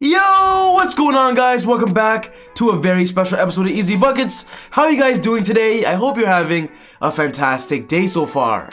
Yo, what's going on, guys? Welcome back to a very special episode of Easy Buckets. How are you guys doing today? I hope you're having a fantastic day so far.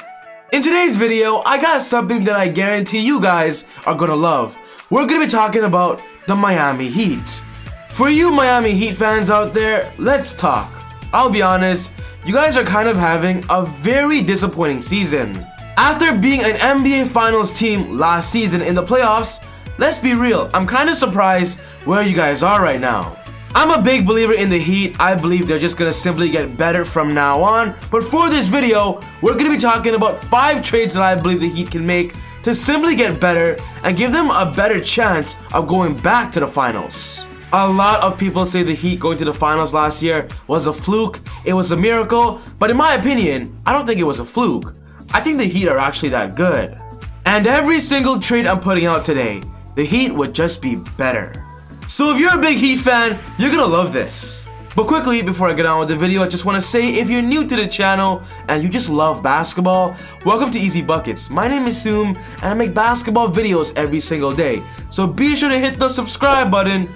In today's video, I got something that I guarantee you guys are gonna love. We're gonna be talking about the Miami Heat. For you Miami Heat fans out there, let's talk. I'll be honest, you guys are kind of having a very disappointing season. After being an NBA Finals team last season in the playoffs, let's be real, I'm kind of surprised where you guys are right now. I'm a big believer in the Heat. I believe they're just gonna simply get better from now on. But for this video, we're gonna be talking about 5 trades that I believe the Heat can make to simply get better and give them a better chance of going back to the finals. A lot of people say the Heat going to the finals last year was a fluke, it was a miracle, but in my opinion, I don't think it was a fluke. I think the Heat are actually that good. And every single trade I'm putting out today, the Heat would just be better. So if you're a big Heat fan, you're gonna love this. But quickly, before I get on with the video, I just want to say, if you're new to the channel and you just love basketball, welcome to Easy Buckets. My name is Soom, and I make basketball videos every single day. So be sure to hit the subscribe button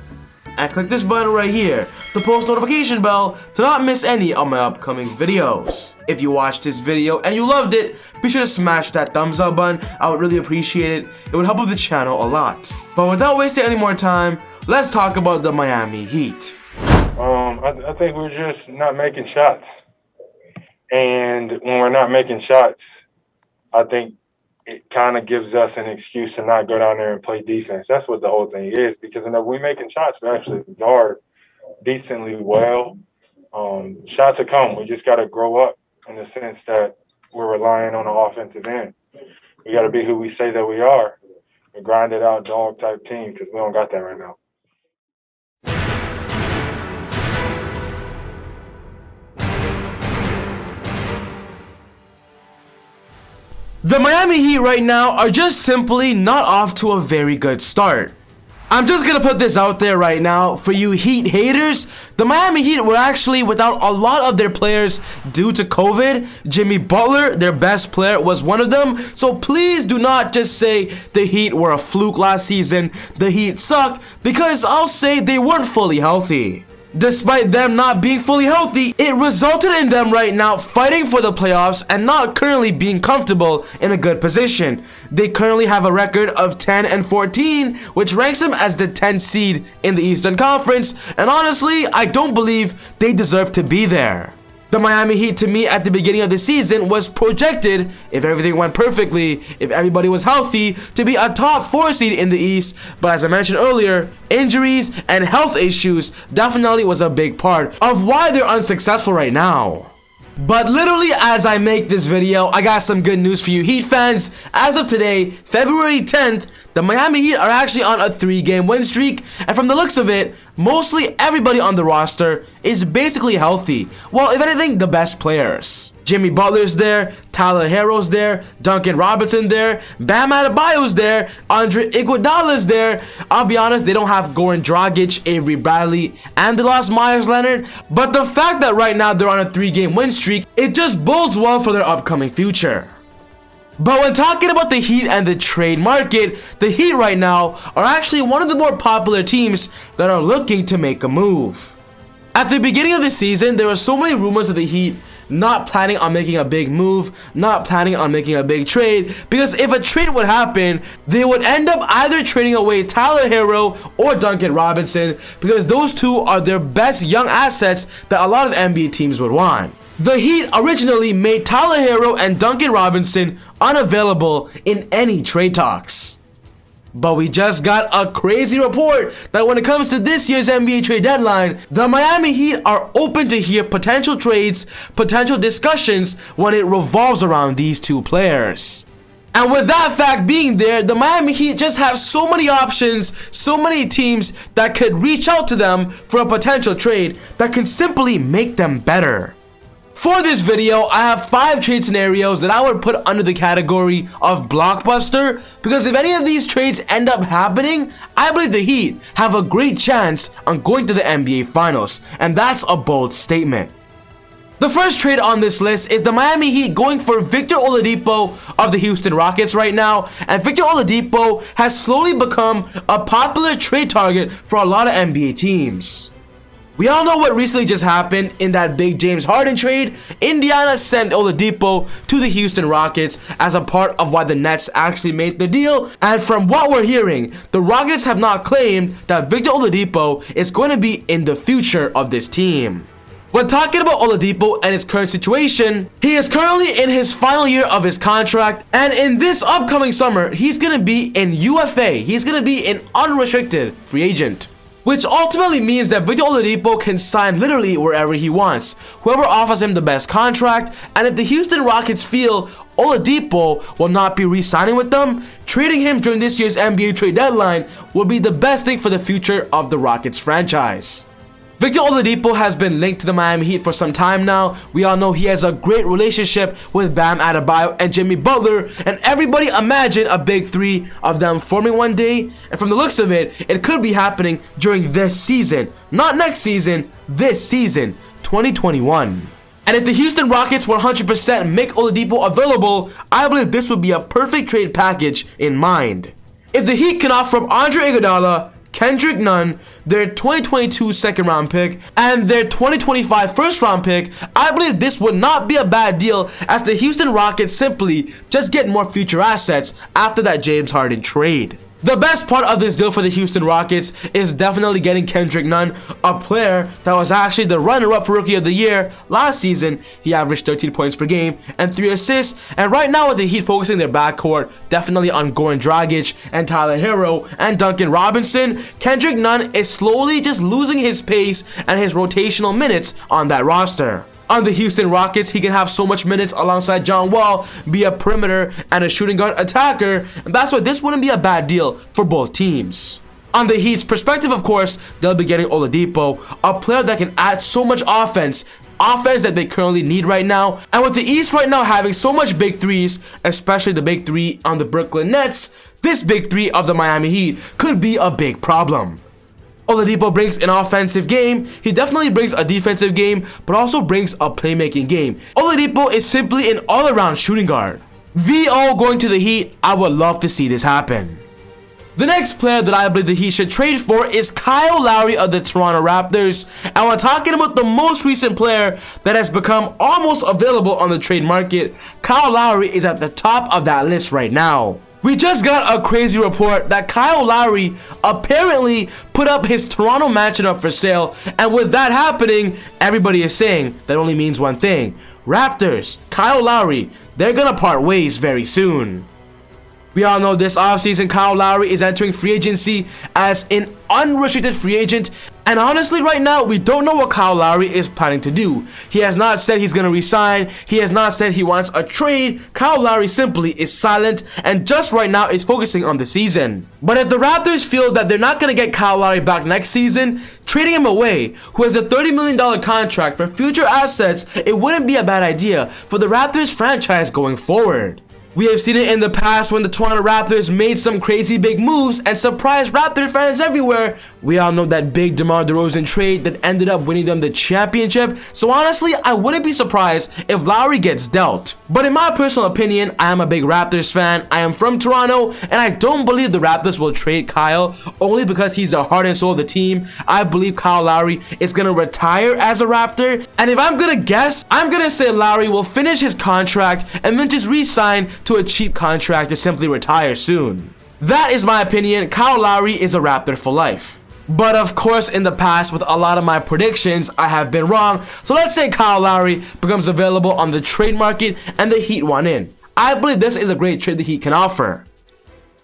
and click this button right here, the post notification bell, to not miss any of my upcoming videos. If you watched this video and you loved it, be sure to smash that thumbs up button. I would really appreciate it. It would help with the channel a lot. But without wasting any more time, let's talk about the Miami Heat. I think we're just not making shots. And when we're not making shots, I think it kind of gives us an excuse to not go down there and play defense. That's what the whole thing is, because when we're making shots, we actually guard decently well. Shots will come. We just got to grow up in the sense that we're relying on the offensive end. We got to be who we say that we are, a grinded out dog type team, because we don't got that right now. The Miami Heat right now are just simply not off to a very good start. I'm just gonna put this out there right now for you Heat haters. The Miami Heat were actually without a lot of their players due to COVID. Jimmy Butler, their best player, was one of them. So please do not just say the Heat were a fluke last season, the Heat suck, because I'll say they weren't fully healthy. Despite them not being fully healthy, it resulted in them right now fighting for the playoffs and not currently being comfortable in a good position. They currently have a record of 10-14, which ranks them as the 10th seed in the Eastern Conference, and honestly, I don't believe they deserve to be there. The Miami Heat, to me, at the beginning of the season was projected, if everything went perfectly, if everybody was healthy, to be a top 4 seed in the East. But as I mentioned earlier, injuries and health issues definitely was a big part of why they're unsuccessful right now. But literally, as I make this video, I got some good news for you Heat fans. As of today, February 10th, the Miami Heat are actually on a 3-game win streak, and from the looks of it, mostly everybody on the roster is basically healthy. Well, if anything, the best players. Jimmy Butler's there, Tyler Herro's there, Duncan Robinson there, Bam Adebayo's there, Andre Iguodala's there. I'll be honest, they don't have Goran Dragic, Avery Bradley, and they lost Myers Leonard. But the fact that right now they're on a 3-game win streak, it just bodes well for their upcoming future. But when talking about the Heat and the trade market, the Heat right now are actually one of the more popular teams that are looking to make a move. At the beginning of the season, there were so many rumors of the Heat not planning on making a big move, not planning on making a big trade, because if a trade would happen, they would end up either trading away Tyler Herro or Duncan Robinson, because those two are their best young assets that a lot of NBA teams would want. The Heat originally made Tyler Herro and Duncan Robinson unavailable in any trade talks. But we just got a crazy report that when it comes to this year's NBA trade deadline, the Miami Heat are open to hear potential trades, potential discussions when it revolves around these two players. And with that fact being there, the Miami Heat just have so many options, so many teams that could reach out to them for a potential trade that can simply make them better. For this video, I have 5 trade scenarios that I would put under the category of blockbuster, because if any of these trades end up happening, I believe the Heat have a great chance on going to the NBA Finals, and that's a bold statement. The first trade on this list is the Miami Heat going for Victor Oladipo of the Houston Rockets right now, and Victor Oladipo has slowly become a popular trade target for a lot of NBA teams. We all know what recently just happened in that big James Harden trade. Indiana sent Oladipo to the Houston Rockets as a part of why the Nets actually made the deal, and from what we're hearing, the Rockets have not claimed that Victor Oladipo is going to be in the future of this team. When talking about Oladipo and his current situation, he is currently in his final year of his contract, and in this upcoming summer, he's going to be in UFA. He's going to be an unrestricted free agent, which ultimately means that Victor Oladipo can sign literally wherever he wants, whoever offers him the best contract. And if the Houston Rockets feel Oladipo will not be re-signing with them, trading him during this year's NBA trade deadline will be the best thing for the future of the Rockets franchise. Victor Oladipo has been linked to the Miami Heat for some time now. We all know he has a great relationship with Bam Adebayo and Jimmy Butler, and everybody imagine a big three of them forming one day. And from the looks of it, it could be happening during this season. Not next season, this season, 2021. And if the Houston Rockets 100% make Oladipo available, I believe this would be a perfect trade package in mind. If the Heat can offer up Andre Iguodala, Kendrick Nunn, their 2022 second round pick, and their 2025 first round pick, I believe this would not be a bad deal, as the Houston Rockets simply just get more future assets after that James Harden trade. The best part of this deal for the Houston Rockets is definitely getting Kendrick Nunn, a player that was actually the runner-up for Rookie of the Year last season. He averaged 13 points per game and 3 assists, and right now with the Heat focusing their backcourt definitely on Goran Dragic and Tyler Hero and Duncan Robinson, Kendrick Nunn is slowly just losing his pace and his rotational minutes on that roster. On the Houston Rockets, he can have so much minutes alongside John Wall, be a perimeter and a shooting guard attacker, and that's why this wouldn't be a bad deal for both teams. On the Heat's perspective, of course, they'll be getting Oladipo, a player that can add so much offense that they currently need right now. And with the East right now having so much big threes, especially the big three on the Brooklyn Nets, this big three of the Miami Heat could be a big problem. Oladipo brings an offensive game, he definitely brings a defensive game, but also brings a playmaking game. Oladipo is simply an all-around shooting guard. VO going to the Heat, I would love to see this happen. The next player that I believe the Heat should trade for is Kyle Lowry of the Toronto Raptors. And when talking about the most recent player that has become almost available on the trade market, Kyle Lowry is at the top of that list right now. We just got a crazy report that Kyle Lowry apparently put up his Toronto mansion up for sale, and with that happening, everybody is saying that only means one thing. Raptors, Kyle Lowry, they're gonna part ways very soon. We all know this offseason Kyle Lowry is entering free agency as an unrestricted free agent, and honestly right now we don't know what Kyle Lowry is planning to do. He has not said he's going to resign, he has not said he wants a trade. Kyle Lowry simply is silent and just right now is focusing on the season. But if the Raptors feel that they're not going to get Kyle Lowry back next season, trading him away, who has a $30 million contract for future assets, it wouldn't be a bad idea for the Raptors franchise going forward. We have seen it in the past when the Toronto Raptors made some crazy big moves and surprised Raptor fans everywhere. We all know that big DeMar DeRozan trade that ended up winning them the championship. So honestly, I wouldn't be surprised if Lowry gets dealt. But in my personal opinion, I am a big Raptors fan. I am from Toronto, and I don't believe the Raptors will trade Kyle only because he's the heart and soul of the team. I believe Kyle Lowry is going to retire as a Raptor. And if I'm going to guess, I'm going to say Lowry will finish his contract and then just re-sign to a cheap contract to simply retire soon. That is my opinion. Kyle Lowry is a Raptor for life. But of course, in the past, with a lot of my predictions, I have been wrong. So let's say Kyle Lowry becomes available on the trade market and the Heat want in. I believe this is a great trade the Heat can offer.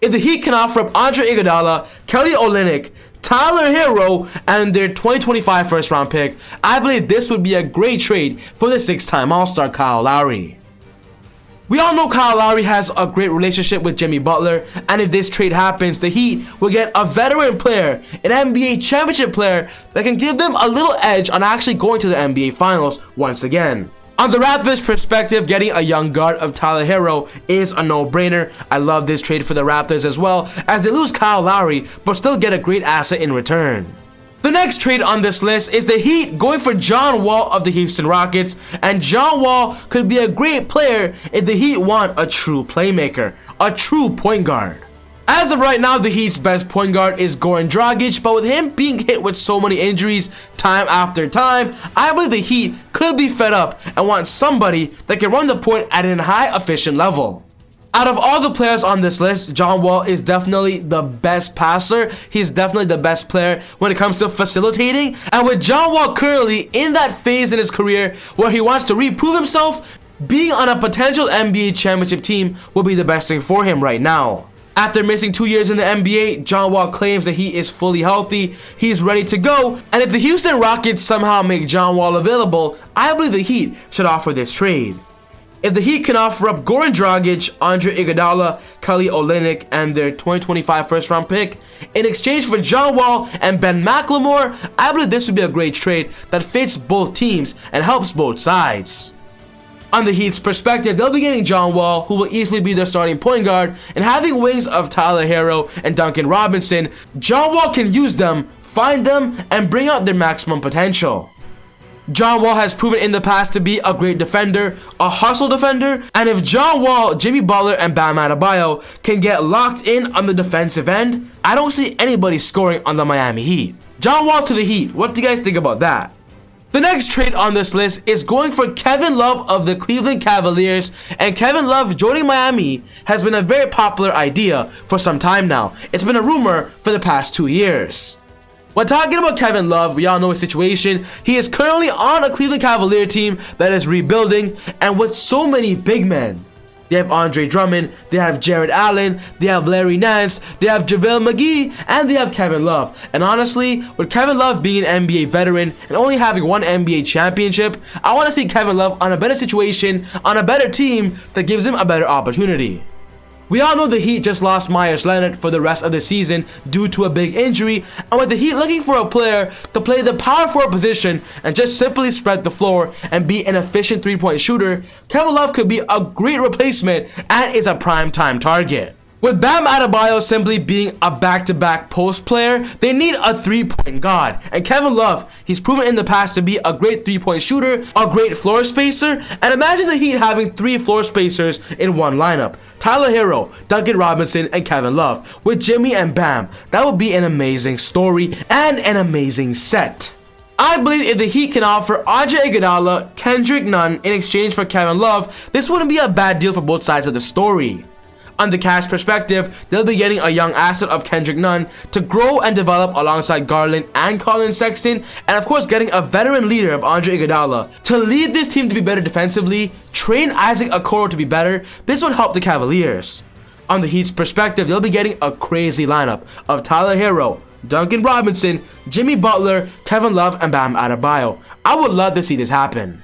If the Heat can offer up Andre Iguodala, Kelly Olynyk, Tyler Hero, and their 2025 first round pick, I believe this would be a great trade for the six-time All-Star Kyle Lowry. We all know Kyle Lowry has a great relationship with Jimmy Butler, and if this trade happens, the Heat will get a veteran player, an NBA championship player that can give them a little edge on actually going to the NBA Finals once again. On the Raptors' perspective, getting a young guard of Tyler Hero is a no-brainer. I love this trade for the Raptors as well, as they lose Kyle Lowry, but still get a great asset in return. The next trade on this list is the Heat going for John Wall of the Houston Rockets, and John Wall could be a great player if the Heat want a true playmaker, a true point guard. As of right now, the Heat's best point guard is Goran Dragic, but with him being hit with so many injuries time after time, I believe the Heat could be fed up and want somebody that can run the point at a high efficient level. Out of all the players on this list, John Wall is definitely the best passer. He's definitely the best player when it comes to facilitating. And with John Wall currently in that phase in his career where he wants to reprove himself, being on a potential NBA championship team will be the best thing for him right now. After missing 2 years in the NBA, John Wall claims that he is fully healthy, he's ready to go, and if the Houston Rockets somehow make John Wall available, I believe the Heat should offer this trade. If the Heat can offer up Goran Dragic, Andre Iguodala, Kelly Olynyk, and their 2025 first-round pick in exchange for John Wall and Ben McLemore, I believe this would be a great trade that fits both teams and helps both sides. On the Heat's perspective, they'll be getting John Wall, who will easily be their starting point guard, and having wings of Tyler Hero and Duncan Robinson, John Wall can use them, find them, and bring out their maximum potential. John Wall has proven in the past to be a great defender, a hustle defender, and if John Wall, Jimmy Butler, and Bam Adebayo can get locked in on the defensive end, I don't see anybody scoring on the Miami Heat. John Wall to the Heat, what do you guys think about that? The next trade on this list is going for Kevin Love of the Cleveland Cavaliers, and Kevin Love joining Miami has been a very popular idea for some time now. It's been a rumor for the past 2 years. When talking about Kevin Love, we all know his situation. He is currently on a Cleveland Cavalier team that is rebuilding, and with so many big men. They have Andre Drummond, they have Jared Allen, they have Larry Nance, they have JaVale McGee, and they have Kevin Love. And honestly, with Kevin Love being an NBA veteran and only having one NBA championship, I want to see Kevin Love on a better situation, on a better team that gives him a better opportunity. We all know the Heat just lost Myers Leonard for the rest of the season due to a big injury, and with the Heat looking for a player to play the power forward position and just simply spread the floor and be an efficient three-point shooter, Kevin Love could be a great replacement and is a prime-time target. With Bam Adebayo simply being a back-to-back post player, they need a three-point guard. And Kevin Love, he's proven in the past to be a great three-point shooter, a great floor spacer, and imagine the Heat having 3 floor spacers in one lineup. Tyler Hero, Duncan Robinson, and Kevin Love. With Jimmy and Bam, that would be an amazing story and an amazing set. I believe if the Heat can offer Andre Iguodala, Kendrick Nunn in exchange for Kevin Love, this wouldn't be a bad deal for both sides of the story. On the Cavs' perspective, they'll be getting a young asset of Kendrick Nunn to grow and develop alongside Garland and Colin Sexton, and of course getting a veteran leader of Andre Iguodala to lead this team to be better defensively, train Isaac Okoro to be better. This would help the Cavaliers. On the Heat's perspective, they'll be getting a crazy lineup of Tyler Hero, Duncan Robinson, Jimmy Butler, Kevin Love, and Bam Adebayo. I would love to see this happen.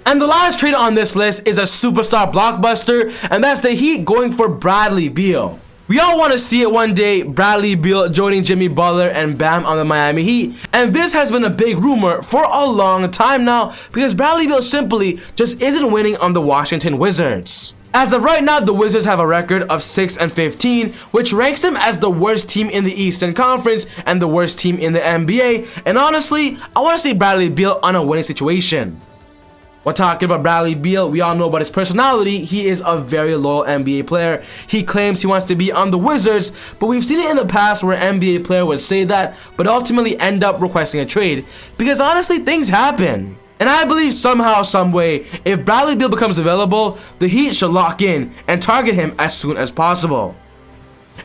And the last trade on this list is a superstar blockbuster, and that's the Heat going for Bradley Beal. We all want to see it one day, Bradley Beal joining Jimmy Butler and Bam on the Miami Heat, and this has been a big rumor for a long time now because Bradley Beal simply just isn't winning on the Washington Wizards. As of right now, the Wizards have a record of 6-15, which ranks them as the worst team in the Eastern Conference and the worst team in the NBA, and honestly, I want to see Bradley Beal on a winning situation. When talking about Bradley Beal, we all know about his personality. He is a very loyal NBA player. He claims he wants to be on the Wizards, but we've seen it in the past where an NBA player would say that, but ultimately end up requesting a trade. Because honestly, things happen. And I believe somehow, someway, if Bradley Beal becomes available, the Heat should lock in and target him as soon as possible.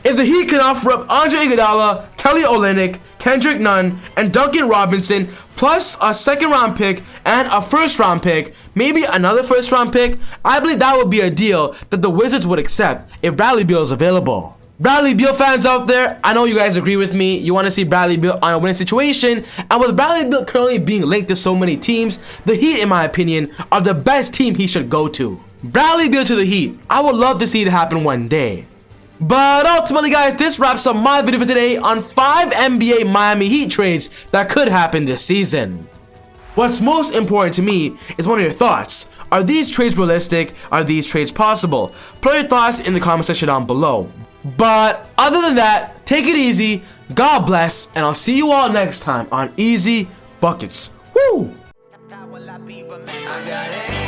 If the Heat can offer up Andre Iguodala, Kelly Olynyk, Kendrick Nunn, and Duncan Robinson, plus a second-round pick and a first-round pick, maybe another first-round pick, I believe that would be a deal that the Wizards would accept if Bradley Beal is available. Bradley Beal fans out there, I know you guys agree with me. You want to see Bradley Beal on a winning situation, and with Bradley Beal currently being linked to so many teams, the Heat, in my opinion, are the best team he should go to. Bradley Beal to the Heat, I would love to see it happen one day. But ultimately, guys, this wraps up my video for today on 5 NBA Miami Heat trades that could happen this season. What's most important to me is what are your thoughts? Are these trades realistic? Are these trades possible? Put your thoughts in the comment section down below. But other than that, take it easy, God bless, and I'll see you all next time on Easy Buckets. Woo! How will I be remembered? I got